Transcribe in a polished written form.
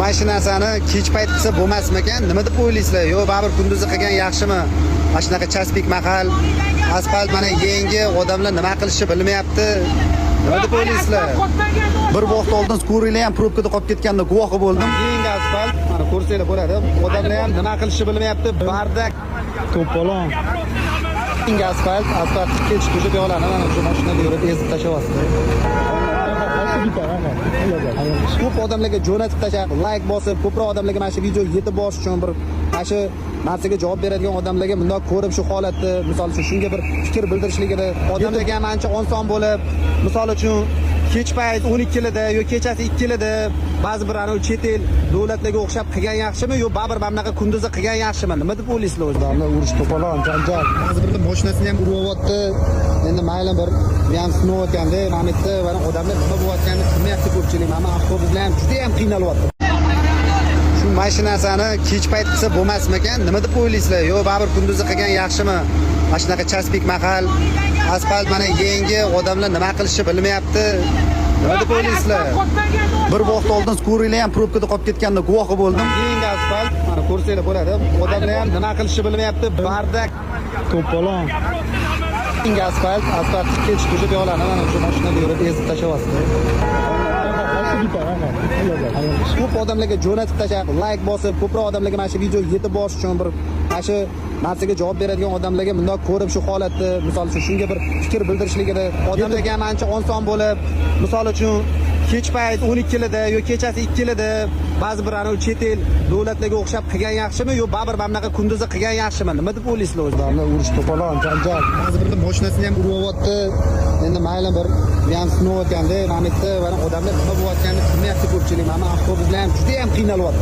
mashinasini kech payt qilsa bo'lmasmikan? Nima deb o'ylaysizlar? Yo, baribir kunduzi qilgan yaxshimi? Mana shunaqa chaspik mahal, asfalt mana yangi, odamlar nima qilishni bilmayapti. Nima deb o'ylaysizlar? Bir vaqt oldin skorilar ham probkada qolib ketganda guvohi bo'ldim. Yangi asfalt, mana ko'rsanglar bo'ladi. Odamlar ham nima qilishni bilmayapti. Bardak to'polon. Yangi asfalt kech tuzib yo'lani mana shu mashinaga yurib ezib tashlayapti. Ko'p odamlarga jo'natib tashab, like bosib, ko'proq odamlarga mana shu video yetib borish uchun bir mana shu narsaga javob beradigan odamlarga bundoq ko'rib shu holatni, misol uchun shunga bir fikr bildirishligida odamlarga ham ancha oson bo'lib, misol uchun kech payt 12 yo kechasi 2 ba'zi bir ana chet el davlatlarga o'xshab qilgan yaxshimi yo baribir mana bunaqa kunduzi qilgan yaxshimi? Nima deb o'ylaysizlar o'zlarini? Urush to'polon, janjal. Ba'zi bir mashinasini ham uryapti. Endi mayli bir ham sinovotganda, mana bu yerda va odamlar nima bo'layotganini bilmayapti ko'pchilik. Mana avtobuslar ham juda ham qiynalyapti. Shu mashinasini kech payt qilsa bo'lmasmikan? Nima deb o'ylaysizlar? Yo, baribir kunduzi qilgan yaxshimi? Mana shunaqa chaspik mahal, asfalt mana yangi, odamlar nima qilishni bilmayapti. Nima deb o'ylaysizlar? Bir vaqt oldin skorilar ham probkada qolib ketganda guvohi bo'ldim. Yangi asfalt, mana ko'rsanglar bo'ladi. Odamlar ham nima qilishni bilmayapti. Bardak to'polon. Yangi asfalt kech tuzib yo'lani mana shu mashinaga yurib ezib tashlayapti. Ko'p odamlarga jo'natib tashab, like bosib, ko'proq odamlarga mana shu video yetib borish uchun bir mana shu narsaga javob beradigan odamlarga bundoq ko'rib shu holatni, misol uchun shunga bir fikr bildirishligida odamlarga ham ancha oson bo'lib, misol uchun kech payt 12 yo kechasi 2 ba'zi bir ana chet el davlatlarga o'xshab qilgan yaxshimi yo baribir mana bunaqa kunduzi qilgan yaxshimi? Nima deb o'ylaysizlar o'zlarini? Urush to'polon, janjal. Ba'zi bir mashinasini ham uryapti. Endi mayli bir ham sinovotganda, mana bu yerda va odamlar nima bo'layotganini bilmayapti ko'pchilik. Mana avtobuslar ham juda ham qiynalyapti.